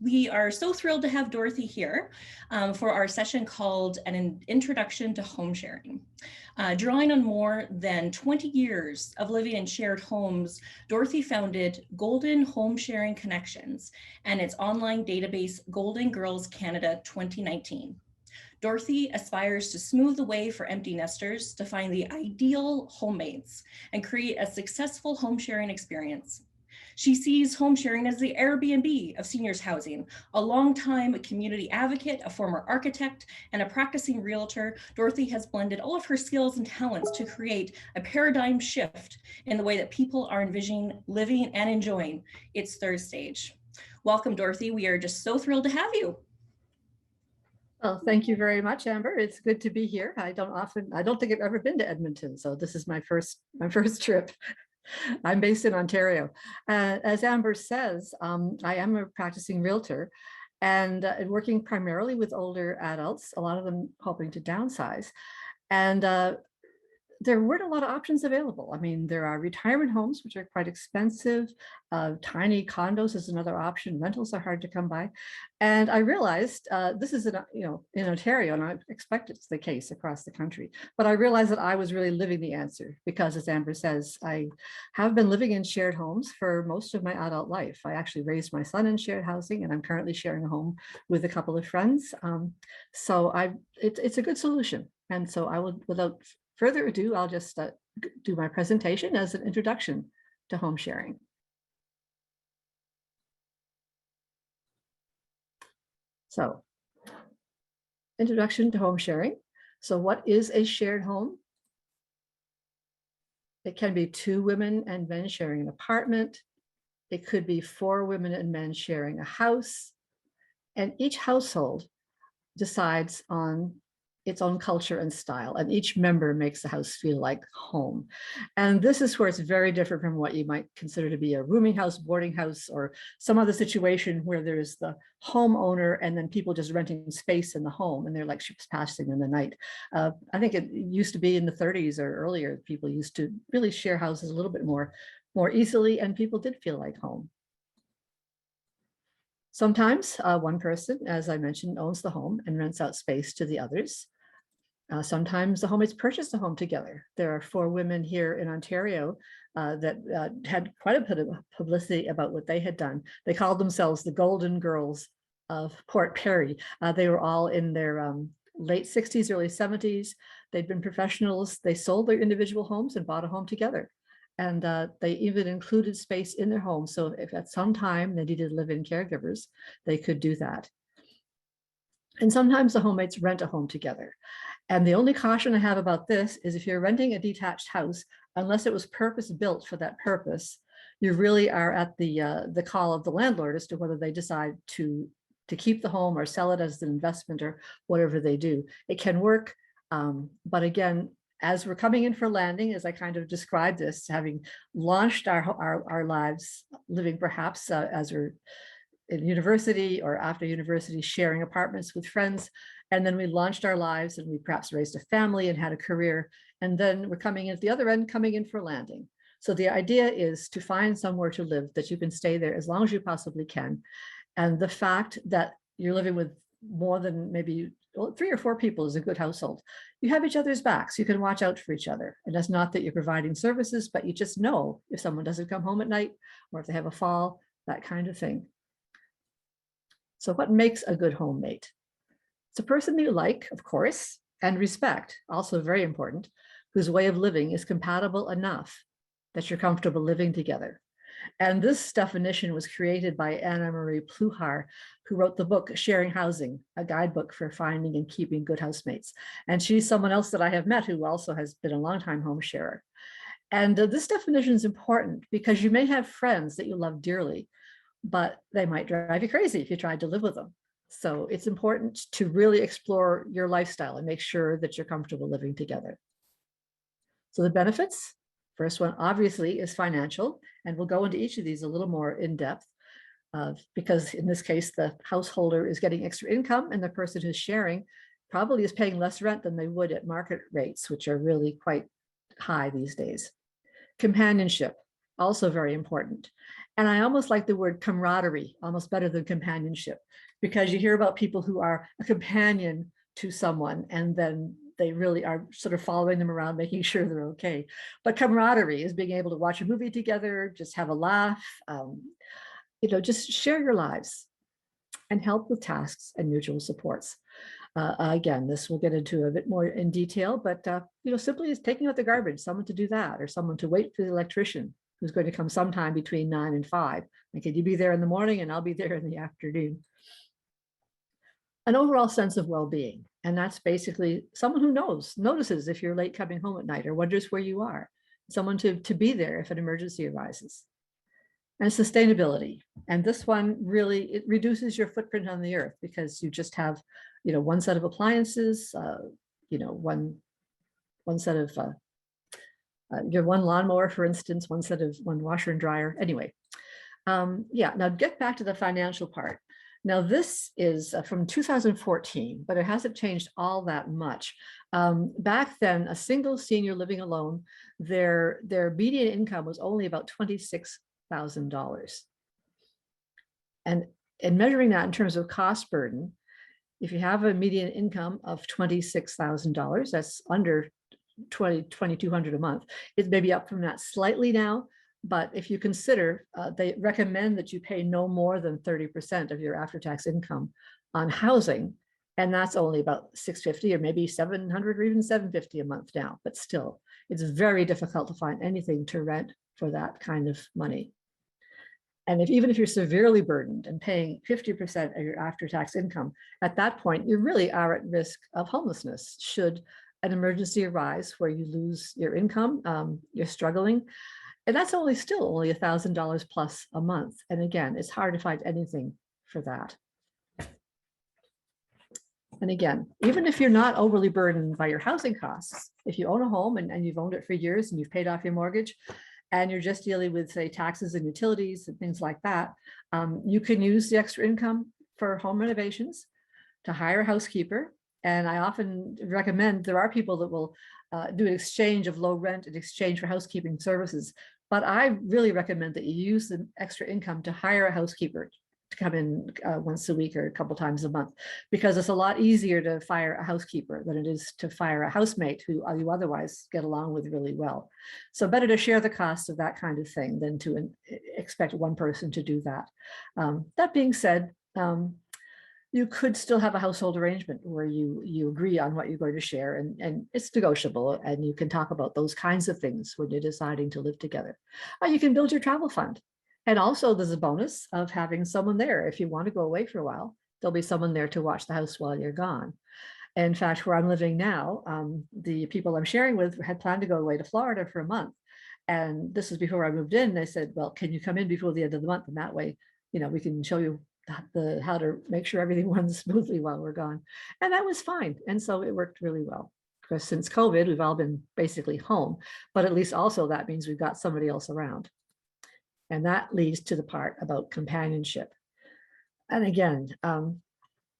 We are so thrilled to have Dorothy here for our session called An Introduction to Home Sharing. Drawing on more than 20 years of living in shared homes, Dorothy founded Golden HomeSharing Connections and its online database Golden Girls Canada 2019. Dorothy aspires to smooth the way for empty nesters to find the ideal homemates and create a successful home sharing experience. She sees home sharing as the Airbnb of seniors housing. A longtime community advocate, a former architect, and a practicing realtor, Dorothy has blended all of her skills and talents to create a paradigm shift in the way that people are envisioning living and enjoying its third stage. Welcome, Dorothy. We are just so thrilled to have you. Well, thank you very much, Amber. It's good to be here. I don't think I've ever been to Edmonton, so this is my first trip. I'm based in Ontario. As Amber says, I am a practicing realtor and working primarily with older adults, a lot of them hoping to downsize. And there weren't a lot of options available. I mean, there are retirement homes, which are quite expensive. Tiny condos is another option. Rentals are hard to come by. And I realized this is in Ontario, and I expect it's the case across the country. But I realized that I was really living the answer because, as Amber says, I have been living in shared homes for most of my adult life. I actually raised my son in shared housing, and I'm currently sharing a home with a couple of friends. It's a good solution. And so I will, without further ado, I'll just do my presentation as an introduction to home sharing. So, introduction to home sharing. So what is a shared home? It can be 2 women and men sharing an apartment. It could be 4 women and men sharing a house. And each household decides on its own culture and style, and each member makes the house feel like home. And this is where it's very different from what you might consider to be a rooming house, boarding house, or some other situation where there's the homeowner and then people just renting space in the home, and they're like ships passing in the night. I think it used to be in the 30s or earlier, people used to really share houses a little bit more easily, and people did feel like home. Sometimes one person, as I mentioned, owns the home and rents out space to the others. Sometimes the homemates purchase the home together. There are 4 women here in Ontario that had quite a bit of publicity about what they had done. They called themselves the Golden Girls of Port Perry. They were all in their late 60s, early 70s. They'd been professionals. They sold their individual homes and bought a home together. And they even included space in their home. So if at some time they needed live-in caregivers, they could do that. And sometimes the homemates rent a home together. And the only caution I have about this is if you're renting a detached house, unless it was purpose-built for that purpose, you really are at the call of the landlord as to whether they decide to keep the home or sell it as an investment or whatever they do. It can work, but again, as we're coming in for landing, as I kind of described this, having launched our lives, living perhaps as we're in university or after university, sharing apartments with friends. And then we launched our lives and we perhaps raised a family and had a career. And then we're coming in at the other end, coming in for landing. So the idea is to find somewhere to live that you can stay there as long as you possibly can. And the fact that you're living with more than maybe 3 or 4 people is a good household. You have each other's backs. You can watch out for each other. And that's not that you're providing services, but you just know if someone doesn't come home at night or if they have a fall, that kind of thing. So what makes a good homemate? It's a person you like, of course, and respect, also very important, whose way of living is compatible enough that you're comfortable living together. And this definition was created by Anna Marie Pluhar, who wrote the book Sharing Housing, a guidebook for finding and keeping good housemates. And she's someone else that I have met who also has been a longtime home sharer. And this definition is important because you may have friends that you love dearly, but they might drive you crazy if you tried to live with them. So it's important to really explore your lifestyle and make sure that you're comfortable living together. So the benefits, first one obviously is financial, and we'll go into each of these a little more in depth because in this case, the householder is getting extra income and the person who's sharing probably is paying less rent than they would at market rates, which are really quite high these days. Companionship. also very important. And I almost like the word camaraderie, almost better than companionship, because you hear about people who are a companion to someone and then they really are sort of following them around, making sure they're okay. But camaraderie is being able to watch a movie together, just have a laugh, just share your lives and help with tasks and mutual supports. Again, this we'll get into a bit more in detail, but simply is taking out the garbage, someone to do that, or someone to wait for the electrician who's going to come sometime between 9 and 5. And can you be there in the morning and I'll be there in the afternoon? An overall sense of well-being. And that's basically someone who notices if you're late coming home at night or wonders where you are, someone to be there if an emergency arises. And sustainability. And this one really, it reduces your footprint on the earth because you just have, one set of appliances, one set of, your one lawnmower, for instance, one washer and dryer. Anyway, now get back to the financial part. Now this is from 2014, but it hasn't changed all that much. Back then, a single senior living alone, their median income was only about $26,000. And measuring that in terms of cost burden, if you have a median income of $26,000, that's under $2,200 a month. It may be up from that slightly now, but if you consider, they recommend that you pay no more than 30% of your after-tax income on housing, and that's only about $650 or maybe $700 or even $750 a month now. But still, it's very difficult to find anything to rent for that kind of money. And even if you're severely burdened and paying 50% of your after-tax income, at that point, you really are at risk of homelessness should an emergency arise where you lose your income, you're struggling. And that's still only $1,000 plus a month. And again, it's hard to find anything for that. And again, even if you're not overly burdened by your housing costs, if you own a home and you've owned it for years and you've paid off your mortgage, and you're just dealing with, say, taxes and utilities and things like that, you can use the extra income for home renovations, to hire a housekeeper. And I often recommend, there are people that will do an exchange of low rent in exchange for housekeeping services. But I really recommend that you use the extra income to hire a housekeeper to come in once a week or a couple times a month, because it's a lot easier to fire a housekeeper than it is to fire a housemate who you otherwise get along with really well. So better to share the cost of that kind of thing than to expect one person to do that. That being said, you could still have a household arrangement where you agree on what you're going to share, and it's negotiable, and you can talk about those kinds of things when you're deciding to live together. You can build your travel fund. And also there's a bonus of having someone there. If you want to go away for a while, there'll be someone there to watch the house while you're gone. In fact, where I'm living now, the people I'm sharing with had planned to go away to Florida for a month. And this was before I moved in. They said, well, can you come in before the end of the month? And that way, we can show you how to make sure everything runs smoothly while we're gone. And that was fine. And so it worked really well. Because since COVID, we've all been basically home, but at least also that means we've got somebody else around. And that leads to the part about companionship. And again,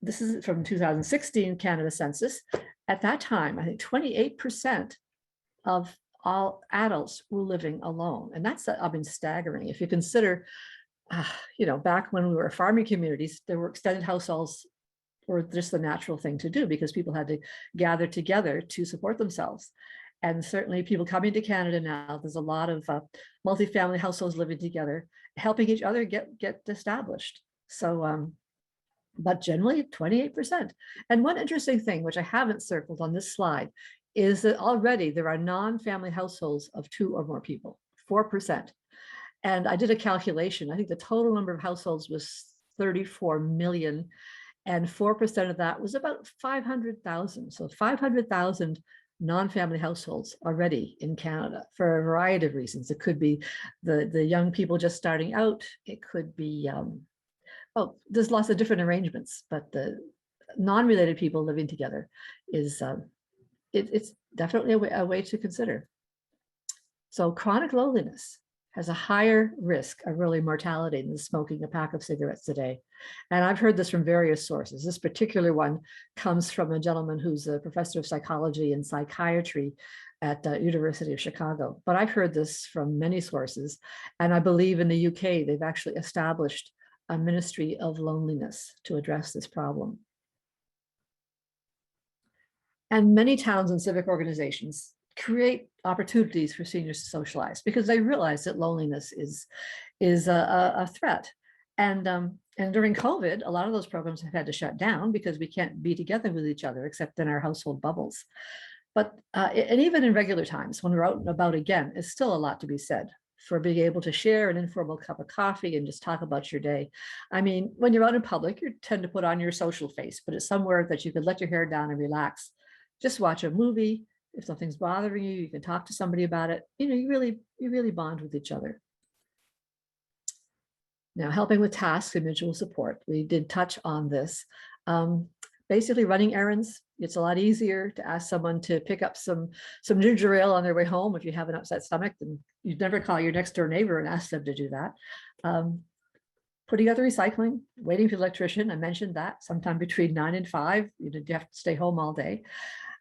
this is from 2016 Canada Census. At that time, I think 28% of all adults were living alone. And that's, staggering. If you consider, back when we were farming communities, there were extended households were just the natural thing to do because people had to gather together to support themselves. And certainly people coming to Canada now, there's a lot of multifamily households living together, helping each other get established. So, but generally 28%. And one interesting thing, which I haven't circled on this slide, is that already there are non-family households of 2 or more people, 4%. And I did a calculation. I think the total number of households was 34 million, and 4% of that was about 500,000. So 500,000 non-family households already in Canada for a variety of reasons. It could be the young people just starting out. It could be, there's lots of different arrangements, but the non-related people living together is, it's definitely a way to consider. So chronic loneliness has a higher risk of early mortality than smoking a pack of cigarettes a day. And I've heard this from various sources. This particular one comes from a gentleman who's a professor of psychology and psychiatry at the University of Chicago. But I've heard this from many sources, and I believe in the UK, they've actually established a ministry of loneliness to address this problem. And many towns and civic organizations create opportunities for seniors to socialize because they realize that loneliness is a threat. And during COVID, a lot of those programs have had to shut down because we can't be together with each other except in our household bubbles. But and even in regular times, when we're out and about again, it's still a lot to be said for being able to share an informal cup of coffee and just talk about your day. I mean, when you're out in public, you tend to put on your social face, but it's somewhere that you could let your hair down and relax. Just watch a movie. If something's bothering you, you can talk to somebody about it. You know, you really bond with each other. Now, helping with tasks and mutual support. We did touch on this. Basically, running errands. It's a lot easier to ask someone to pick up some ginger ale on their way home if you have an upset stomach, then you'd never call your next door neighbor and ask them to do that. Putting out the recycling, waiting for the electrician. I mentioned that sometime between 9 and 5, you have to stay home all day.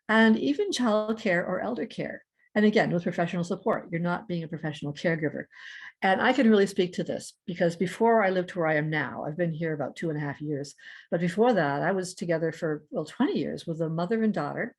And even childcare or elder care. And again, with professional support, you're not being a professional caregiver. And I can really speak to this because before I lived where I am now, I've been here about 2.5 years. But before that, I was together for, well, 20 years with a mother and daughter.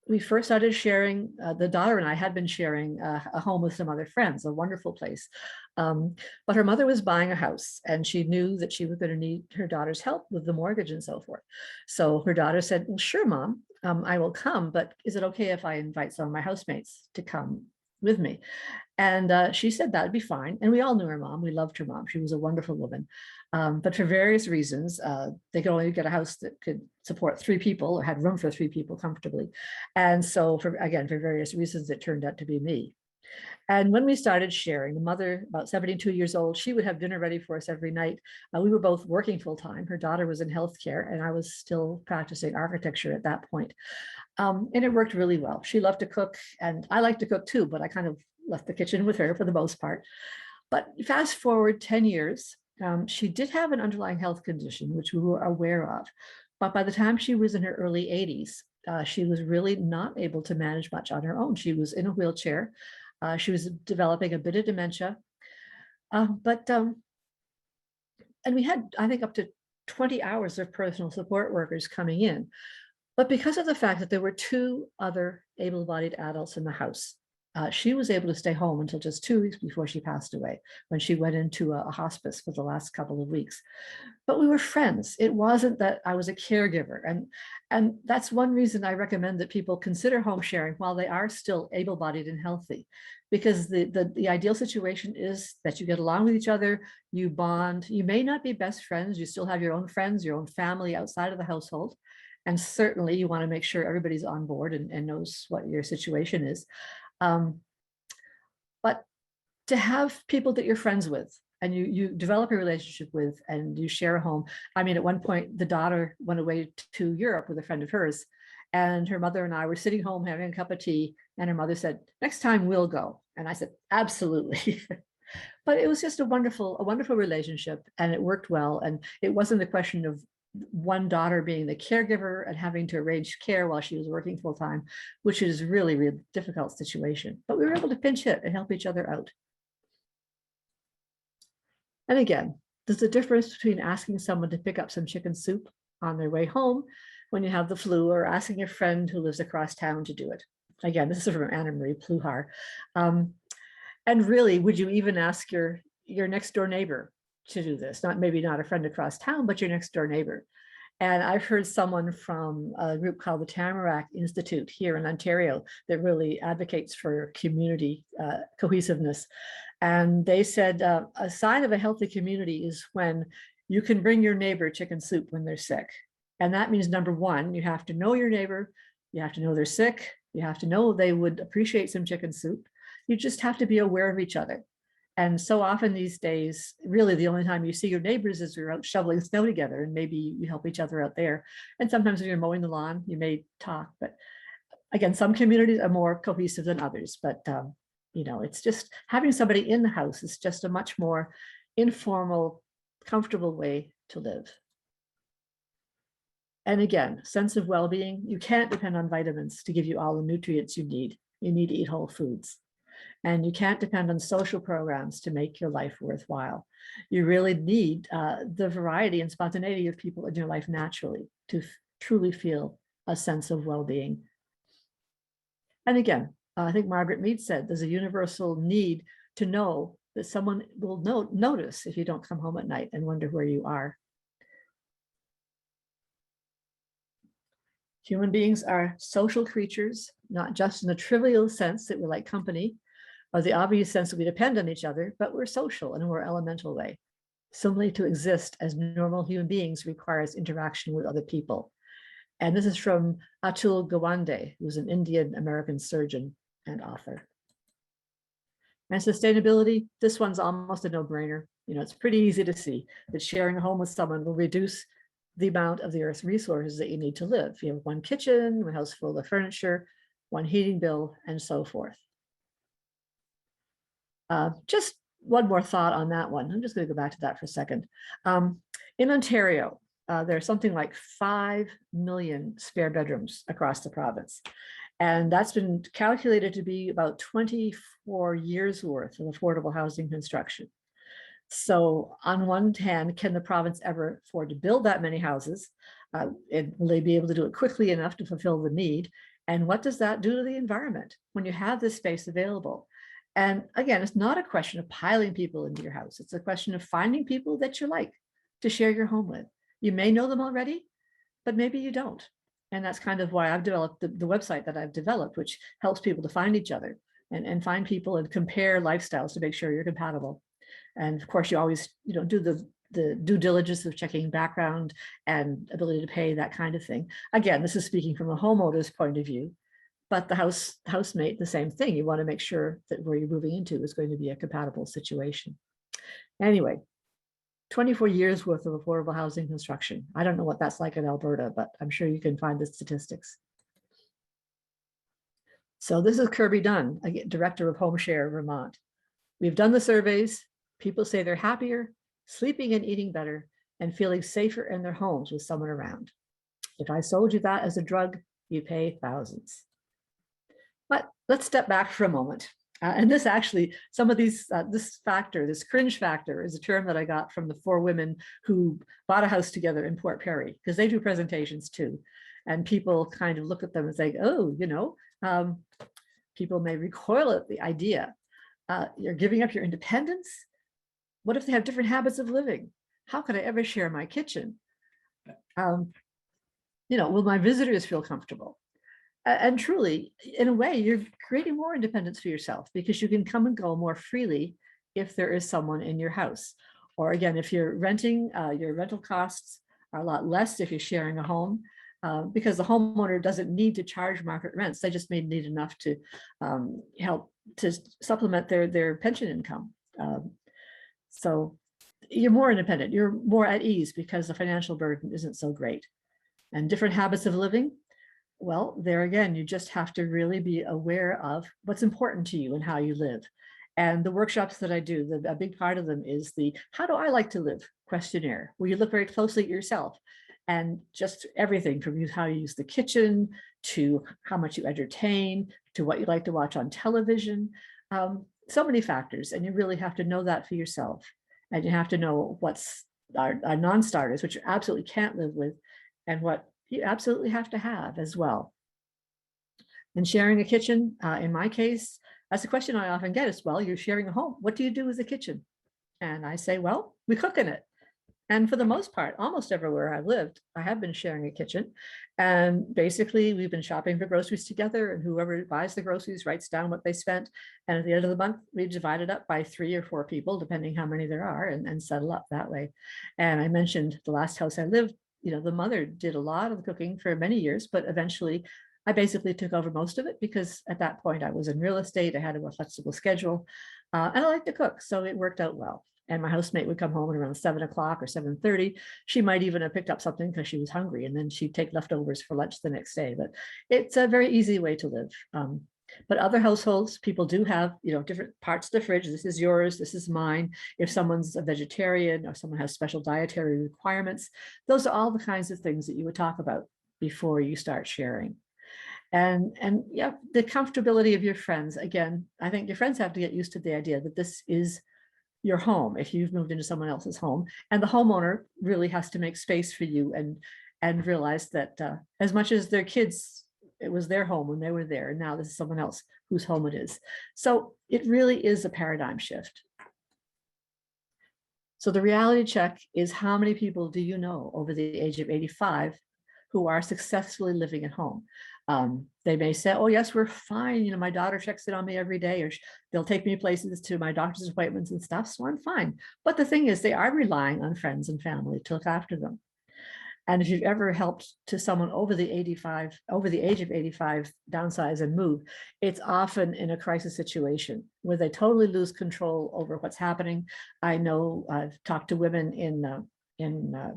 We first started sharing, the daughter and I had been sharing a home with some other friends, a wonderful place. But her mother was buying a house and she knew that she was going to need her daughter's help with the mortgage and so forth. So her daughter said, well, sure, Mom, I will come, but is it okay if I invite some of my housemates to come with me? And she said that'd be fine. And we all knew her mom. We loved her mom. She was a wonderful woman. But for various reasons, they could only get a house that could support 3 people or had room for 3 people comfortably. And so for various reasons, it turned out to be me. And when we started sharing, the mother, about 72 years old, she would have dinner ready for us every night. We were both working full time. Her daughter was in healthcare and I was still practicing architecture at that point. And it worked really well. She loved to cook and I like to cook too, but I kind of left the kitchen with her for the most part. But fast forward 10 years, she did have an underlying health condition, which we were aware of. But by the time she was in her early 80s, she was really not able to manage much on her own. She was in a wheelchair. She was developing a bit of dementia. And we had, I think, up to 20 hours of personal support workers coming in. But because of the fact that there were 2 other able-bodied adults in the house, she was able to stay home until just 2 weeks before she passed away, when she went into a hospice for the last couple of weeks. But we were friends. It wasn't that I was a caregiver. And that's one reason I recommend that people consider home sharing while they are still able-bodied and healthy, because the ideal situation is that you get along with each other, you bond. You may not be best friends. You still have your own friends, your own family outside of the household. And certainly you want to make sure everybody's on board and knows what your situation is. But to have people that you're friends with and you develop a relationship with and you share a home. I mean, at one point, the daughter went away to Europe with a friend of hers and her mother and I were sitting home having a cup of tea and her mother said, next time we'll go. And I said, absolutely. But it was just a wonderful relationship and it worked well. And it wasn't a question of one daughter being the caregiver and having to arrange care while she was working full time, which is really, really difficult situation. But we were able to pinch hit and help each other out. And again, there's a difference between asking someone to pick up some chicken soup on their way home when you have the flu or asking a friend who lives across town to do it. Again, this is from Anna Marie Pluhar. And really, would you even ask your next door neighbor to do this? Maybe not a friend across town, but your next door neighbor. And I've heard someone from a group called the Tamarack Institute here in Ontario that really advocates for community cohesiveness. And they said a sign of a healthy community is when you can bring your neighbor chicken soup when they're sick. And that means, number one, you have to know your neighbor, you have to know they're sick, you have to know they would appreciate some chicken soup. You just have to be aware of each other. And so often these days, really the only time you see your neighbors is you're out shoveling snow together and maybe you help each other out there. And sometimes when you're mowing the lawn, you may talk, but again, some communities are more cohesive than others, but you know, it's just having somebody in the house is just a much more informal, comfortable way to live. And again, sense of well-being, you can't depend on vitamins to give you all the nutrients you need. You need to eat whole foods. And you can't depend on social programs to make your life worthwhile. You really need the variety and spontaneity of people in your life naturally to truly feel a sense of well-being. And again, I think Margaret Mead said there's a universal need to know that someone will notice if you don't come home at night and wonder where you are. Human beings are social creatures, not just in the trivial sense that we like company, or the obvious sense that we depend on each other, but we're social in a more elemental way. Simply to exist as normal human beings requires interaction with other people. And this is from Atul Gawande, who's an Indian American surgeon and author. And sustainability, this one's almost a no-brainer. You know, it's pretty easy to see that sharing a home with someone will reduce the amount of the earth's resources that you need to live. You have one kitchen, one house full of furniture, one heating bill, and so forth. Just one more thought on that one. I'm just going to go back to that for a second. In Ontario, there's something like 5 million spare bedrooms across the province. And that's been calculated to be about 24 years worth of affordable housing construction. So on one hand, can the province ever afford to build that many houses? And will they be able to do it quickly enough to fulfill the need? And what does that do to the environment when you have this space available? And again, it's not a question of piling people into your house. It's a question of finding people that you like to share your home with. You may know them already, but maybe you don't. And that's kind of why I've developed the website that I've developed, which helps people to find each other and find people and compare lifestyles to make sure you're compatible. And of course, you always do the due diligence of checking background and ability to pay, that kind of thing. Again, this is speaking from a homeowner's point of view, but the housemate, the same thing. You want to make sure that where you're moving into is going to be a compatible situation. Anyway, 24 years worth of affordable housing construction. I don't know what that's like in Alberta, but I'm sure you can find the statistics. So this is Kirby Dunn, director of HomeShare Vermont. We've done the surveys. People say they're happier, sleeping and eating better, and feeling safer in their homes with someone around. If I sold you that as a drug, you pay thousands. But let's step back for a moment. And this actually, some of these, this cringe factor is a term that I got from the 4 women who bought a house together in Port Perry, because they do presentations too. And people kind of look at them and say, oh, people may recoil at the idea. You're giving up your independence. What if they have different habits of living? How could I ever share my kitchen? Will my visitors feel comfortable? And truly, in a way, you're creating more independence for yourself because you can come and go more freely if there is someone in your house. Or again, if you're renting, your rental costs are a lot less if you're sharing a home, because the homeowner doesn't need to charge market rents. They just may need enough to help to supplement their pension income. So you're more independent, you're more at ease because the financial burden isn't so great. And different habits of living, well, there again, you just have to really be aware of what's important to you and how you live. And the workshops that I do, a big part of them is the How Do I Like to Live questionnaire, where you look very closely at yourself and just everything from how you use the kitchen to how much you entertain to what you like to watch on television. So many factors, and you really have to know that for yourself. And you have to know what's our non-starters, which you absolutely can't live with, and what you absolutely have to have as well. And sharing a kitchen, in my case, that's a question I often get is, well, you're sharing a home. What do you do with the kitchen? And I say, well, we cook in it. And for the most part, almost everywhere I've lived, I have been sharing a kitchen. And basically, we've been shopping for groceries together, and whoever buys the groceries writes down what they spent. And at the end of the month, we divide it up by 3 or 4 people, depending how many there are, and settle up that way. And I mentioned the last house I lived, the mother did a lot of the cooking for many years, but eventually I basically took over most of it because at that point I was in real estate. I had a more flexible schedule, and I like to cook, so it worked out well. And my housemate would come home at around 7 o'clock or 7:30. She might even have picked up something because she was hungry, and then she'd take leftovers for lunch the next day. But it's a very easy way to live. But other households, people do have, different parts of the fridge. This is yours, this is mine. If someone's a vegetarian or someone has special dietary requirements, those are all the kinds of things that you would talk about before you start sharing. And yeah, the comfortability of your friends. Again, I think your friends have to get used to the idea that this is your home if you've moved into someone else's home, and the homeowner really has to make space for you and realize that as much as their kids, it was their home when they were there, and now this is someone else whose home it is. So it really is a paradigm shift. So the reality check is, how many people do you know over the age of 85 who are successfully living at home? They may say, oh yes, we're fine. My daughter checks in on me every day, or they'll take me places to my doctor's appointments and stuff, so I'm fine. But the thing is, they are relying on friends and family to look after them. And if you've ever helped to someone over the age of 85 downsize and move, it's often in a crisis situation where they totally lose control over what's happening. I know I've talked to women in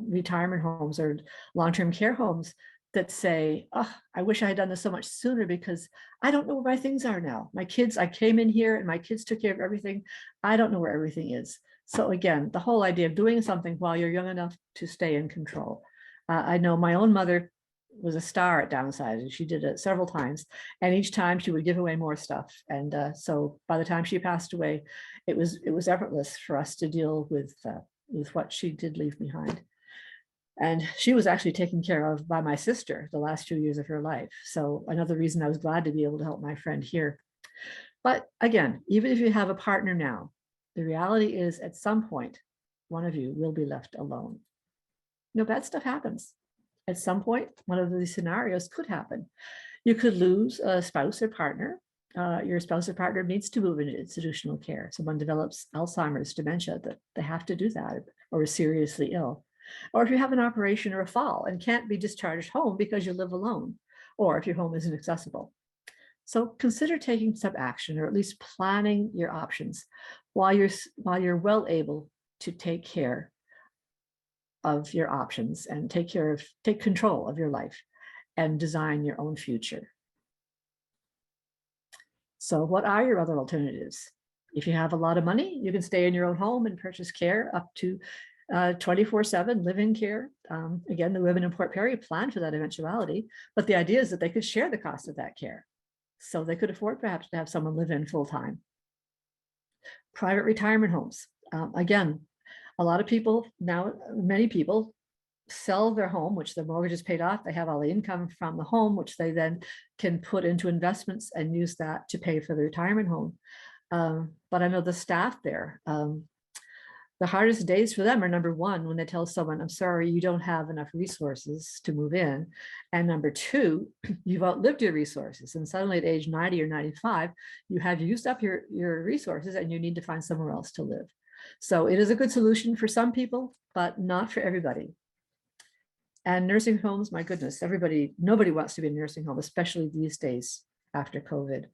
retirement homes or long-term care homes that say, oh, I wish I had done this so much sooner, because I don't know where my things are now. My kids, I came in here and my kids took care of everything. I don't know where everything is. So again, the whole idea of doing something while you're young enough to stay in control. I know my own mother was a star at downsizing. She did it several times, and each time she would give away more stuff. And so by the time she passed away, it was effortless for us to deal with what she did leave behind. And she was actually taken care of by my sister the last few years of her life. So another reason I was glad to be able to help my friend here. But again, even if you have a partner now, the reality is at some point, one of you will be left alone. Bad stuff happens. At some point, one of these scenarios could happen. You could lose a spouse or partner. Your spouse or partner needs to move into institutional care. Someone develops Alzheimer's, dementia, that they have to do that, or is seriously ill. Or if you have an operation or a fall and can't be discharged home because you live alone, or if your home isn't accessible. So consider taking some action, or at least planning your options while you're well able to take care of your options and take control of your life and design your own future. So what are your other alternatives? If you have a lot of money, you can stay in your own home and purchase care up to 24/7 live-in care. Again, the women in Port Perry planned for that eventuality, but the idea is that they could share the cost of that care. So they could afford perhaps to have someone live in full-time. Private retirement homes. Again, a lot of people now, many people sell their home, which their mortgage is paid off. They have all the income from the home, which they then can put into investments and use that to pay for the retirement home. But I know the staff there, the hardest days for them are, number one, when they tell someone, I'm sorry, you don't have enough resources to move in. And number two, you've outlived your resources. And suddenly at age 90 or 95, you have used up your resources and you need to find somewhere else to live. So it is a good solution for some people, but not for everybody. And nursing homes, my goodness, nobody wants to be in a nursing home, especially these days after COVID.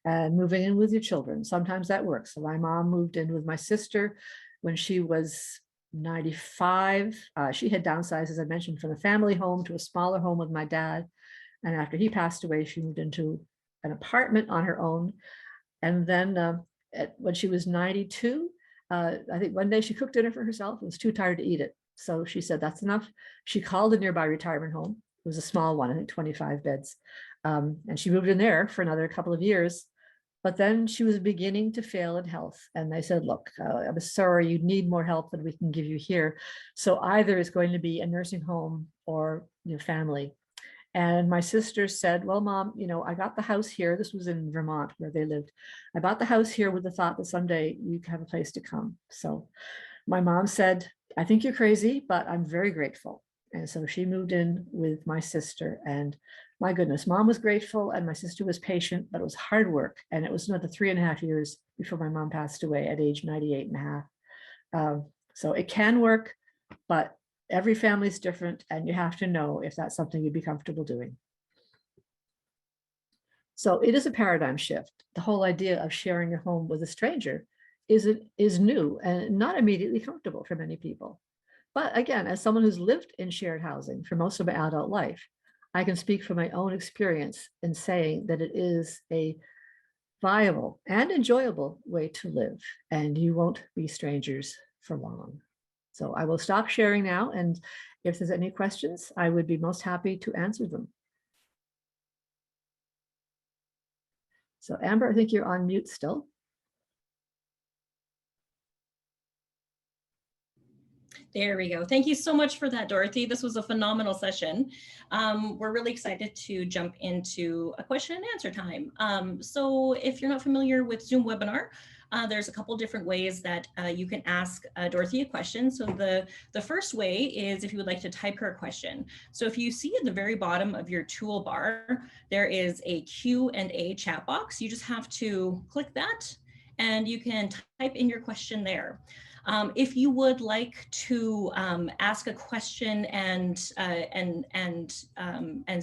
And moving in with your children, sometimes that works. So my mom moved in with my sister when she was 95. She had downsized, as I mentioned, from a family home to a smaller home with my dad. And after he passed away, she moved into an apartment on her own. And then when she was 92, I think one day she cooked dinner for herself and was too tired to eat it. So she said, that's enough. She called a nearby retirement home. It was a small one, I think 25 beds. And she moved in there for another couple of years. But then she was beginning to fail in health. And they said, look, I'm sorry, you need more help than we can give you here. So either it's going to be a nursing home or your family. And my sister said, well, Mom, I got the house here. This was in Vermont where they lived. I bought the house here with the thought that someday you have a place to come. So my mom said, I think you're crazy, but I'm very grateful. And so she moved in with my sister, and my goodness, Mom was grateful and my sister was patient, but it was hard work. And it was another 3.5 years before my mom passed away at age 98.5. So it can work, but every family is different, and you have to know if that's something you'd be comfortable doing. So it is a paradigm shift. The whole idea of sharing your home with a stranger is new and not immediately comfortable for many people. But again, as someone who's lived in shared housing for most of my adult life, I can speak from my own experience in saying that it is a viable and enjoyable way to live, and you won't be strangers for long. So I will stop sharing now, and if there's any questions, I would be most happy to answer them. So Amber, I think you're on mute still. There we go. Thank you so much for that, Dorothy. This was a phenomenal session. We're really excited to jump into a question and answer time. So if you're not familiar with Zoom webinar, there's a couple different ways that you can ask Dorothy a question. So the first way is if you would like to type her a question. So if you see at the very bottom of your toolbar, there is a Q&A chat box. You just have to click that and you can type in your question there. If you would like to ask a question and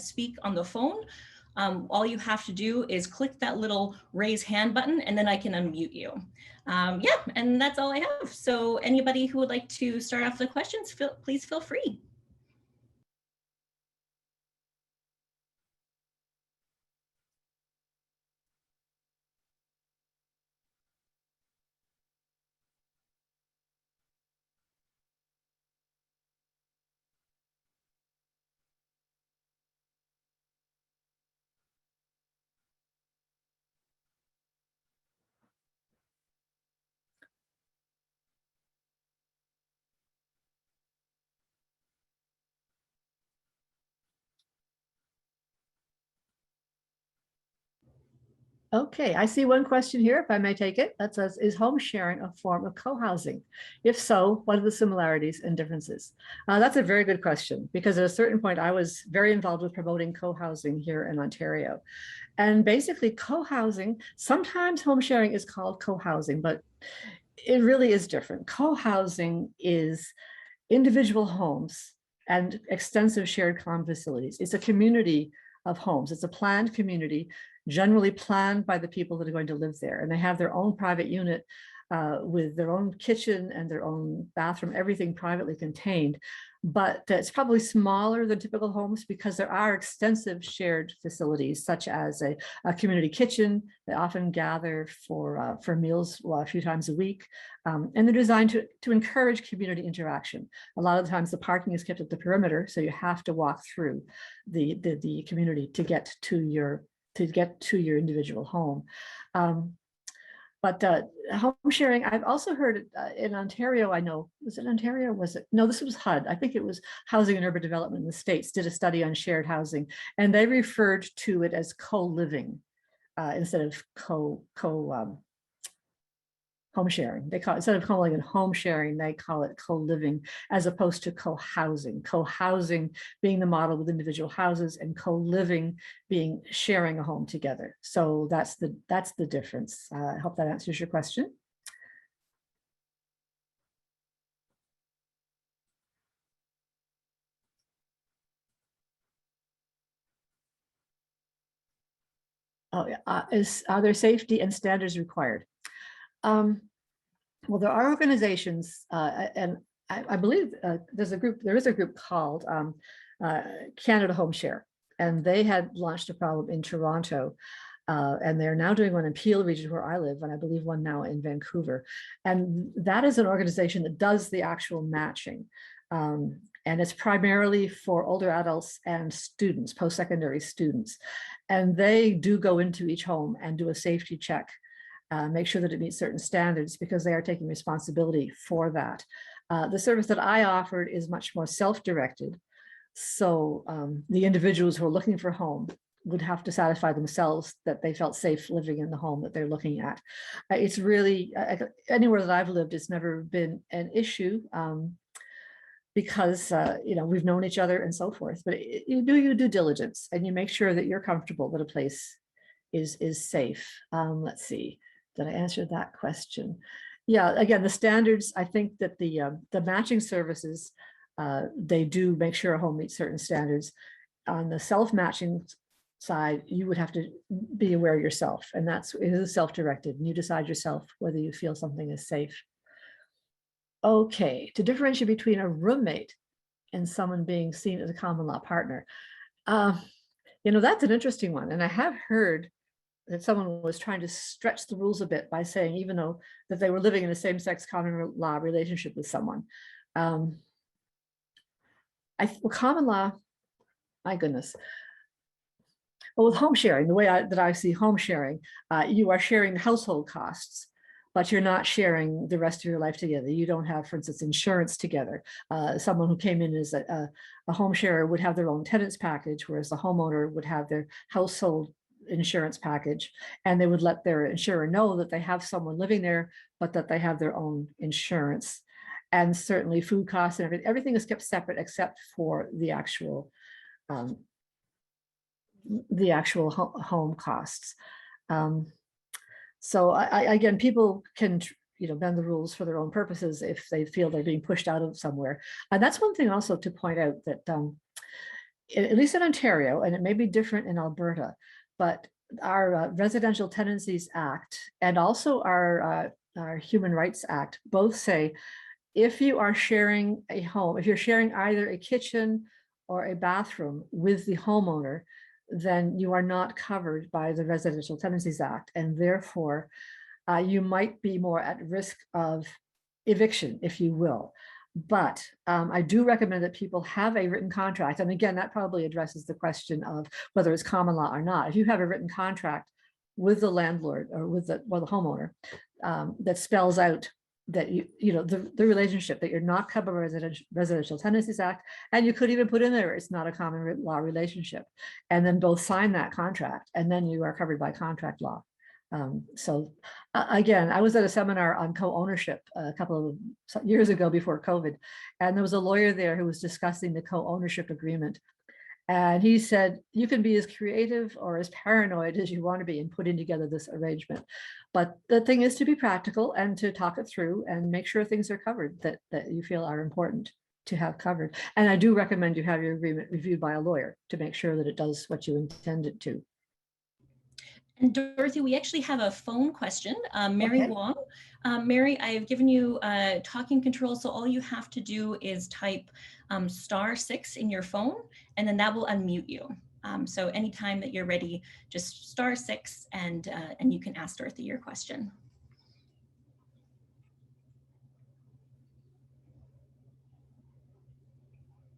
speak on the phone, all you have to do is click that little raise hand button, and then I can unmute you. Yeah, and that's all I have. So anybody who would like to start off the questions, please feel free. Okay, I see one question here, if I may take it. That says, is home sharing a form of co-housing? If so, what are the similarities and differences? That's a very good question, because at a certain point, I was very involved with promoting co-housing here in Ontario. And basically co-housing, sometimes home sharing is called co-housing, but it really is different. Co-housing is individual homes and extensive shared common facilities. It's a community of homes. It's a planned community, generally planned by the people that are going to live there. And they have their own private unit with their own kitchen and their own bathroom, everything privately contained. But it's probably smaller than typical homes because there are extensive shared facilities, such as a community kitchen. They often gather for meals a few times a week. And they're designed to encourage community interaction. A lot of the times the parking is kept at the perimeter, so you have to walk through the community to get to your individual home. But home sharing, I've also heard in Ontario, I know, was it Ontario? Was it? No, this was HUD. I think it was Housing and Urban Development in the States did a study on shared housing, and they referred to it as co-living instead of home sharing. They call it, instead of calling it home sharing, they call it co-living as opposed to co-housing. Co-housing being the model with individual houses, and co-living being sharing a home together. So that's the difference. I hope that answers your question. Oh, are there safety and standards required? Well, there are organizations, and I believe there is a group called Canada HomeShare, and they had launched a problem in Toronto, and they're now doing one in Peel region where I live, and I believe one now in Vancouver. And that is an organization that does the actual matching. And it's primarily for older adults and students, post-secondary students. And they do go into each home and do a safety check, make sure that it meets certain standards, because they are taking responsibility for that. The service that I offered is much more self-directed. So the individuals who are looking for a home would have to satisfy themselves that they felt safe living in the home that they're looking at. It's really, anywhere that I've lived, it's never been an issue. Because we've known each other and so forth. But you do your due diligence and you make sure that you're comfortable that a place is safe. Let's see, did I answer that question? Yeah, again, the standards, I think that the matching services, they do make sure a home meets certain standards. On the self-matching side, you would have to be aware yourself, and it is self-directed, and you decide yourself whether you feel something is safe. Okay, to differentiate between a roommate and someone being seen as a common law partner. Uh, that's an interesting one. And I have heard that someone was trying to stretch the rules a bit by saying, even though that they were living in a same-sex common law relationship with someone. Well, common law, my goodness. Well, with home sharing, the way that I see home sharing, you are sharing household costs, but you're not sharing the rest of your life together. You don't have, for instance, insurance together. Someone who came in as a home sharer would have their own tenants package, whereas the homeowner would have their household insurance package, and they would let their insurer know that they have someone living there, but that they have their own insurance. And certainly food costs and everything is kept separate except for um, the actual home costs. So again, people can bend the rules for their own purposes if they feel they're being pushed out of somewhere. And that's one thing also to point out, that at least in Ontario, and it may be different in Alberta, but our Residential Tenancies Act and also our Human Rights Act both say, if you are sharing a home, if you're sharing either a kitchen or a bathroom with the homeowner, then you are not covered by the Residential Tenancies Act. And therefore, you might be more at risk of eviction, if you will. But I do recommend that people have a written contract. And again, that probably addresses the question of whether it's common law or not. If you have a written contract with the landlord or with the homeowner that spells out that the relationship, that you're not covered by the Residential Tenancies Act, and you could even put in there it's not a common law relationship, and then both sign that contract, and then you are covered by contract law. So again, I was at a seminar on co-ownership a couple of years ago before COVID, and there was a lawyer there who was discussing the co-ownership agreement. And he said, you can be as creative or as paranoid as you want to be in putting together this arrangement. But the thing is to be practical and to talk it through and make sure things are covered that you feel are important to have covered. And I do recommend you have your agreement reviewed by a lawyer to make sure that it does what you intend it to. And Dorothy, we actually have a phone question. Mary Wong. Mary, I have given you talking control, so all you have to do is type *6 in your phone, and then that will unmute you. So anytime that you're ready, just *6, and you can ask Dorothy your question.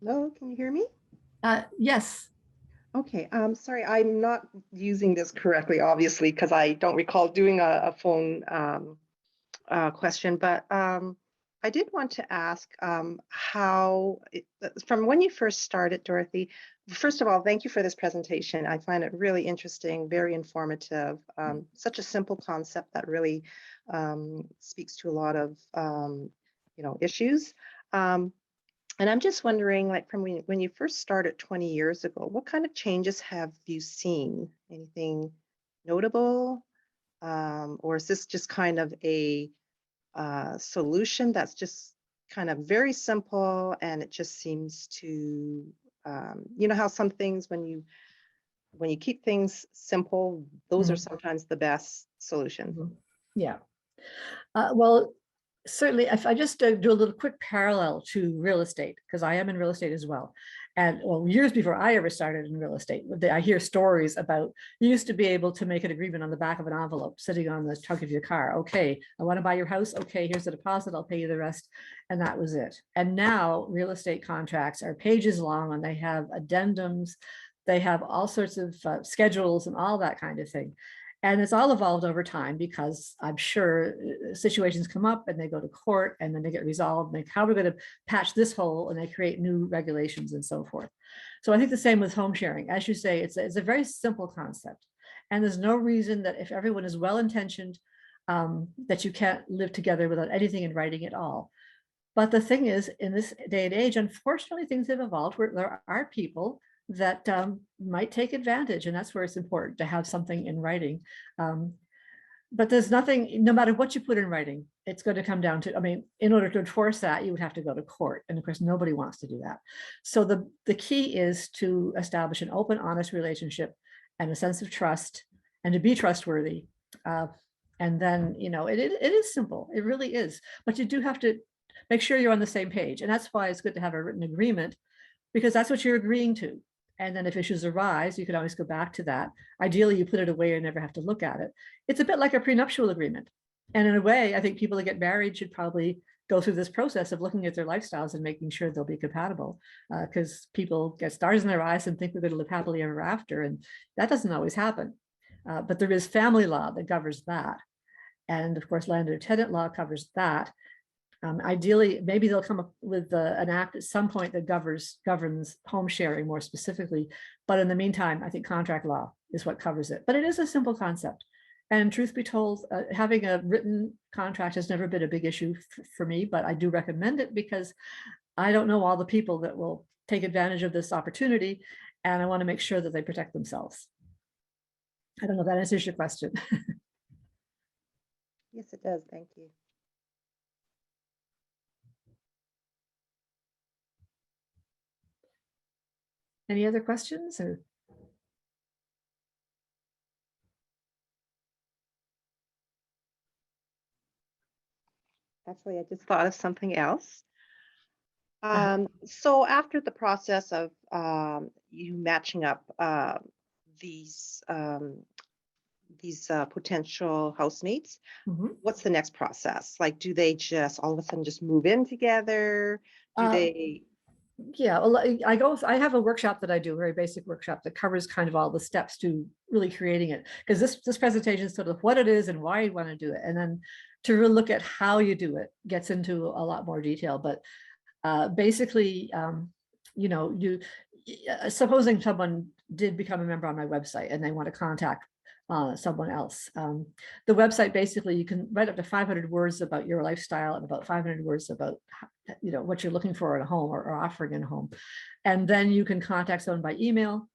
Hello, can you hear me? Yes. Okay, sorry, I'm not using this correctly, obviously, because I don't recall doing a phone question, but I did want to ask how, from when you first started, Dorothy, first of all, thank you for this presentation. I find it really interesting, very informative, such a simple concept that really speaks to a lot of issues. And I'm just wondering, like, from when you first started 20 years ago, what kind of changes have you seen? Anything notable? Or is this just kind of a solution that's just kind of very simple, and it just seems to, how some things, when you keep things simple, those are sometimes the best solution. Yeah. Well, certainly, if I just do a little quick parallel to real estate, because I am in real estate as well. And well, years before I ever started in real estate, I hear stories about you used to be able to make an agreement on the back of an envelope sitting on the trunk of your car. Okay, I want to buy your house. Okay, here's the deposit. I'll pay you the rest. And that was it. And now real estate contracts are pages long, and they have addendums. They have all sorts of schedules and all that kind of thing. And it's all evolved over time, because I'm sure situations come up and they go to court and then they get resolved. Like, how are we going to patch this hole? And they create new regulations and so forth. So I think the same with home sharing. As you say, it's a very simple concept. And there's no reason that if everyone is well-intentioned, that you can't live together without anything in writing at all. But the thing is, in this day and age, unfortunately, things have evolved where there are people that might take advantage, and that's where it's important to have something in writing. But there's nothing, no matter what you put in writing, it's going to come down to, I mean, in order to enforce that, you would have to go to court. And of course, nobody wants to do that. So the key is to establish an open, honest relationship and a sense of trust, and to be trustworthy. And then, it is simple. It really is. But you do have to make sure you're on the same page. And that's why it's good to have a written agreement, because that's what you're agreeing to. And then if issues arise, you can always go back to that. Ideally, you put it away and never have to look at it. It's a bit like a prenuptial agreement. And in a way, I think people that get married should probably go through this process of looking at their lifestyles and making sure they'll be compatible, because people get stars in their eyes and think we're going to live happily ever after. And that doesn't always happen. But there is family law that governs that. And of course, landlord-tenant law covers that. Ideally, maybe they'll come up with an act at some point that governs home sharing more specifically. But in the meantime, I think contract law is what covers it. But it is a simple concept. And truth be told, having a written contract has never been a big issue for me, but I do recommend it because I don't know all the people that will take advantage of this opportunity, and I want to make sure that they protect themselves. I don't know if that answers your question. Yes, it does. Thank you. Any other questions? Or? Actually, I just thought of something else. So after the process of you matching up these potential housemates, what's the next process? Like, do they just all of a sudden just move in together? Do they? Yeah, well, I have a workshop that I do, a very basic workshop that covers kind of all the steps to really creating it. Because this presentation is sort of what it is and why you want to do it. And then to really look at how you do it gets into a lot more detail. But basically, you know, supposing someone did become a member on my website and they want to contact someone else. The website, basically, you can write up to 500 words about your lifestyle and about 500 words about, you know, what you're looking for in a home or offering in a home. And then you can contact someone by email.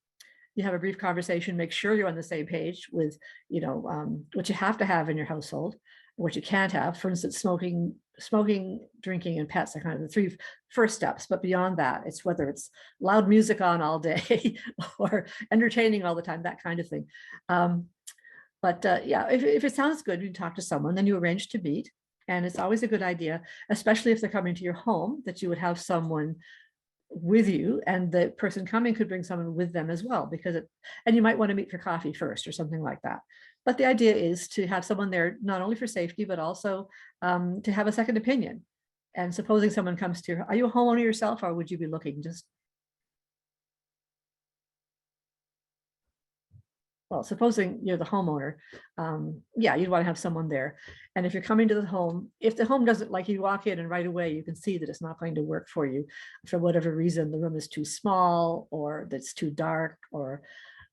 You have a brief conversation, make sure you're on the same page with, you know, what you have to have in your household, what you can't have. For instance, smoking, drinking, and pets are kind of the three first steps. But beyond that, it's whether it's loud music on all day or entertaining all the time, that kind of thing. Yeah, if it sounds good, you talk to someone, then you arrange to meet. And it's always a good idea, especially if they're coming to your home, that you would have someone with you, and the person coming could bring someone with them as well, and you might want to meet for coffee first or something like that. But the idea is to have someone there, not only for safety, but also to have a second opinion. And supposing someone comes to you, are you a homeowner yourself, or would you be looking just? Well, supposing you're the homeowner, yeah, you'd want to have someone there. And if you're coming to the home, if the home doesn't, like, you walk in and right away you can see that it's not going to work for you for whatever reason, the room is too small, or that's too dark, or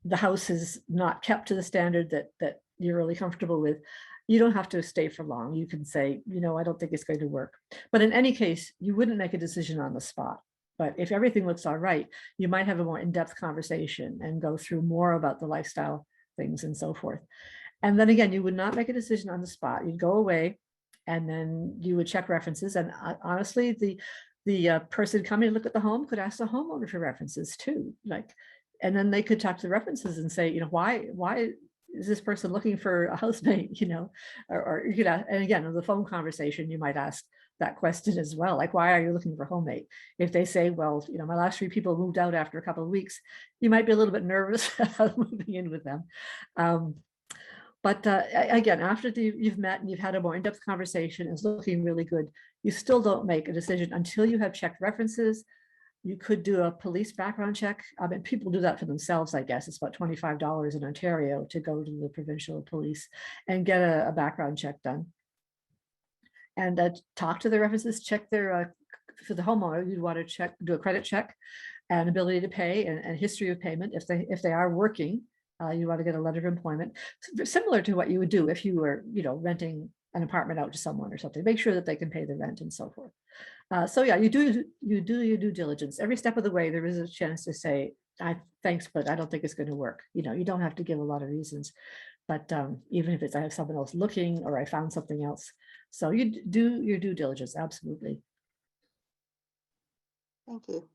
the house is not kept to the standard that you're really comfortable with, you don't have to stay for long. You can say, you know, I don't think it's going to work. But in any case, you wouldn't make a decision on the spot. But if everything looks all right, you might have a more in-depth conversation and go through more about the lifestyle things and so forth. And then again, you would not make a decision on the spot. You'd go away and then you would check references. And honestly, the person coming to look at the home could ask the homeowner for references too. And then they could talk to the references and say, you know, why is this person looking for a housemate, you know, or you could ask, and again, in the phone conversation, you might ask that question as well. Like, why are you looking for a homemate? If they say, well, you know, my last 3 people moved out after a couple of weeks, you might be a little bit nervous about moving in with them. Again, after you've met and you've had a more in-depth conversation, it's looking really good, you still don't make a decision until you have checked references. You could do a police background check. I mean, people do that for themselves, I guess. It's about $25 in Ontario to go to the provincial police and get a background check done. And talk to the references, check their, for the homeowner, you'd want to do a credit check and ability to pay and history of payment. If they are working, you want to get a letter of employment, similar to what you would do if you were, you know, renting an apartment out to someone or something. Make sure that they can pay the rent and so forth. So yeah, you do your due diligence. Every step of the way, there is a chance to say, thanks, but I don't think it's going to work. You know, you don't have to give a lot of reasons. But even if it's I have someone else looking or I found something else. So you do your due diligence, absolutely. Thank you.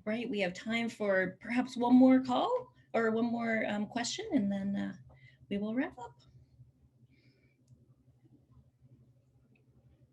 Right, we have time for perhaps one more call or one more question, and then we will wrap up.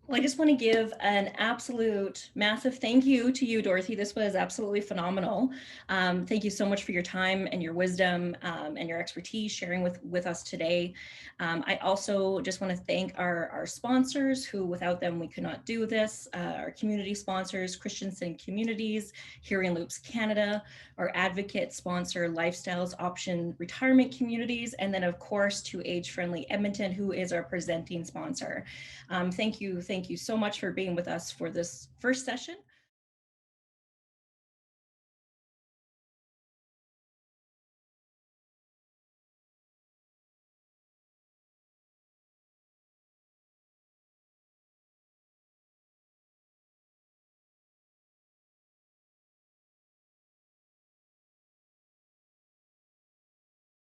Well, I just want to give an absolute massive thank you to you, Dorothy. This was absolutely phenomenal. Thank you so much for your time and your wisdom and your expertise sharing with us today. I also just want to thank our sponsors who, without them, we could not do this. Our community sponsors, Christensen Communities, Hearing Loops Canada, our advocate sponsor, Lifestyles Option Retirement Communities, and then of course to Age Friendly Edmonton, who is our presenting sponsor. Thank you so much for being with us for this first session.